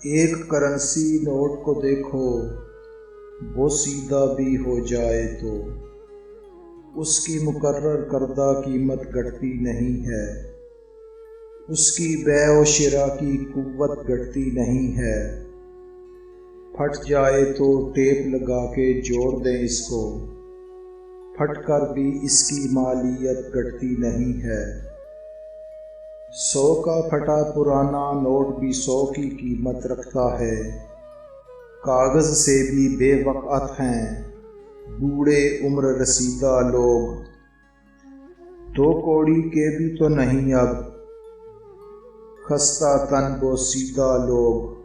एक currency note को देखो, वो सीधा भी हो जाए तो उसकी मुकर्रर करदा कीमत घटती नहीं है, उसकी बै व शिरा की कुव्वत घटती नहीं है। फट जाए तो टेप लगा के जोड़ दें इसको, फटकर भी इसकी मालियत घटती नहीं है। 100 का फटा पुराना नोट भी 100 की कीमत रखता है। कागज से भी बेवक़्अत हैं बूढ़े उम्र रसीदा लोग, 2 कौड़ी के भी तो नहीं अब खस्ता तन बोसीदा लोग।